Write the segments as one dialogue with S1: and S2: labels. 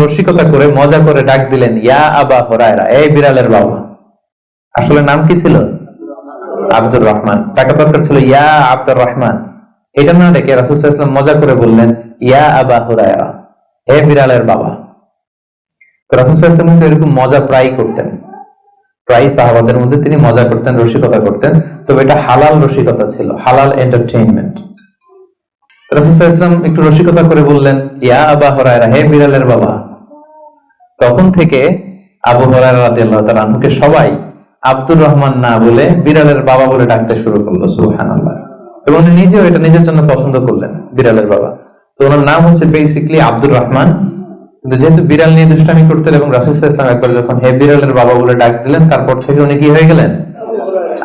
S1: রসিকতা করে মজা করে ডাক দিলেন, ইয়া আবা হুরায়রা, এই বিড়ালের বাবা। আসলে নাম কি ছিল? আব্দুর রহমান। টাকা দরকার ছিল ইয়া আব্দুর রহমান। এটা না দেখে রাসূল সাল্লাল্লাহু আলাইহি ওয়াসাল্লাম মজা করে বললেন, ইয়া আবা হুরায়রা, হে বিড়ালের বাবা। রাসূল সাল্লাল্লাহু আলাইহি ওয়াসাল্লাম এরকম মজা প্রায় করতেন, প্রায় সাহাবাদের মধ্যে তিনি মজা করতেন, রসিকতা করতেন। তবে এটা হালাল রসিকতা ছিল, হালাল এন্টারটেইনমেন্ট। রাসূল সাল্লাল্লাহু আলাইহি ওয়াসাল্লাম একটু রসিকতা করে বললেন, ইয়া আবা হুরায়রা, হে বিড়ালের বাবা। তখন থেকে আবু হুরায়রা রাদিয়াল্লাহু তাআলা আনহুকে সবাই আব্দুর রহমান না বলে বিড়ালের বাবা বলে ডাকতে শুরু করলো। সুবহানাল্লাহ। এবং উনি নিজেও এটা নিজের জন্য পছন্দ করলেন, বিড়ালের বাবা। তো ওনার নাম হচ্ছে বেসিক্যালি আব্দুর রহমান, কিন্তু যেহেতু বিড়াল নিয়ে দুষ্টামি করতেন এবং রাসূল সাল্লাল্লাহু আলাইহি ওয়াসাল্লাম একবার যখন হে বিড়ালের বাবা বলে ডাক দিলেন, তারপর থেকে উনি কি হয়ে গেলেন?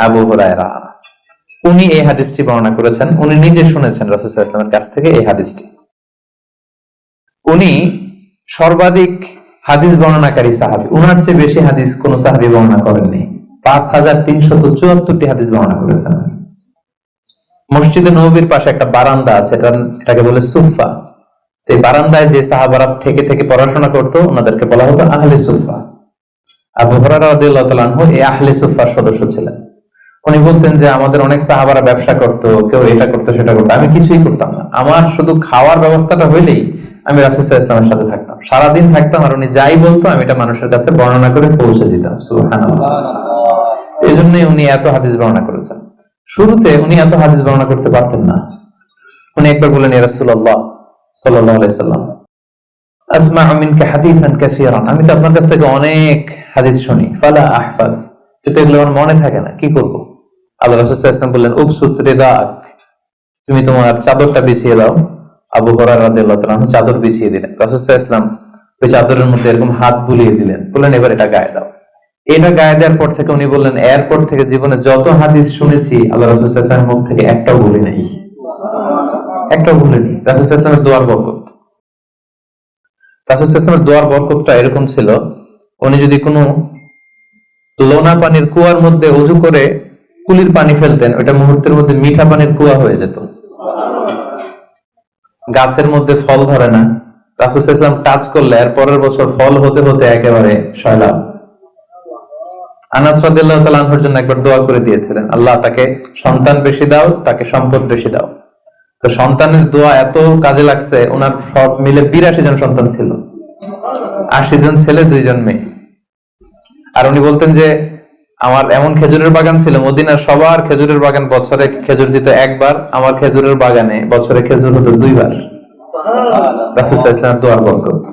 S1: আবু হুরায়রা। উনি এই হাদিসটি বর্ণনা করেছেন, উনি নিজে শুনেছেন রাসূল সাল্লাল্লাহু আলাইহি ওয়াসাল্লামের কাছ থেকে এই হাদিসটি। উনি সর্বাধিক হাদিস বর্ণনাকারী সাহাবী, উনার চেয়ে বেশি হাদিস কোন সাহাবী বর্ণনা করেননি। 5374টি হাদিস বর্ণনা করেছেন। মসজিদে নববীর পাশে একটা বারান্দা আছে, এটাকে বলে সুফা। এই বারান্দায় যে সাহাবারা থেকে থেকে পড়াশোনা করতো ওনাদেরকে বলা হতো আহলে সুফা। আবু হুরায়রা রাদিয়াল্লাহু তাআলা আনহু এই আহলে সুফার সদস্য ছিলেন। উনি বলতেন যে আমাদের অনেক সাহাবারা ব্যবসা করতো, কেউ এটা করতো সেটা করতো, আমি কিছুই করতাম না। আমার শুধু খাওয়ার ব্যবস্থাটা হইলেই আমি রাসূল সাল্লাল্লাহু আলাইহি ওয়াসাল্লামের সাথে থাকতাম, সারাদিন থাকতাম, আর উনি যাই বলতো আমি এটা মানুষের কাছে বর্ণনা করে পৌঁছে দিতাম। সুবহানাল্লাহ। এই জন্যই উনি এত হাদিস বর্ণনা করেছেন। শুরুতে উনি এত হাদিস বর্ণনা করতে পারতেন না। উনি একবার বললেন, ইয়া রাসূলুল্লাহ সাল্লাল্লাহু আলাইহি সাল্লাম, আসমা'ু মিনকা হাদিসান কাসীরান, আমি তো আপনার কাছ থেকে অনেক হাদিস শুনি, ফালা আহফাজ, কিন্তু এগুলো আমার মনে থাকে না, কি করব? আল্লাহ রাসূল সাল্লাল্লাহু আলাইহি ওয়াসাল্লাম বললেন, উবসুত রিদাক, তুমি তোমার চাদরটা বিছিয়ে দাও। আবু হুরায়রা রাদিয়াল্লাহু তাআলা চাদর বিছিয়ে দিলেন। রাসূল সাল্লাল্লাহু আলাইহি ওয়াসাল্লাম ওই চাদরের মধ্যে এরকম হাত বুলিয়ে দিলেন, বললেন এবার এটা গায়ে দাও। এটা গায়ে দেওয়ার পর থেকে উনি বললেন, এরপর থেকে জীবনে যত হাদিস শুনেছি আল্লাহ রাসূল সাল্লাল্লাহু আলাইহি ওয়াসাল্লামের মুখ থেকে একটাও ভুলি নাই, একটাও ভুলিনি। রাসূল সাল্লাল্লাহু আলাইহি ওয়াসাল্লামের দোয়ার বরকত, রাসূল সাল্লাল্লাহু আলাইহি ওয়াসাল্লামের দোয়ার বরকতটা এরকম ছিল, উনি যদি কোনো লোনা পানির কুয়ার মধ্যে ওযু করে কুলির পানি ফেলতেন, ওটা মুহূর্তের মধ্যে মিঠা পানির কুয়া হয়ে যেত। গাছের মধ্যে ফল ধরে না, রাসূল সাল্লাল্লাহু আলাইহি ওয়াসাল্লাম টাচ করলে এর পরের বছর ফল হতে হতে একেবারে সয়লাব। আনাস রাদিয়াল্লাহু তাআলা আনহুর জন্য একবার দোয়া করে দিয়েছিলেন, আল্লাহ তাকে সন্তান বেশি দাও, তাকে সম্পদ বেশি দাও। তো সন্তানের দোয়া এত কাজে লাগছে, ওনার সব মিলে 82 জন সন্তান ছিল, 80 জন ছেলে, 2 জন মেয়ে। আর উনি বলতেন যে আমার এমন খেজুরের বাগান ছিল, মদিনার সবার খেজুরের বাগান বছরে খেজুর দিত একবার, আমার খেজুরের বাগানে বছরে খেজুর হতো 2 বার। রাসূল সাল্লাল্লাহু আলাইহি ওয়াসাল্লামের দোয়ার বরকত।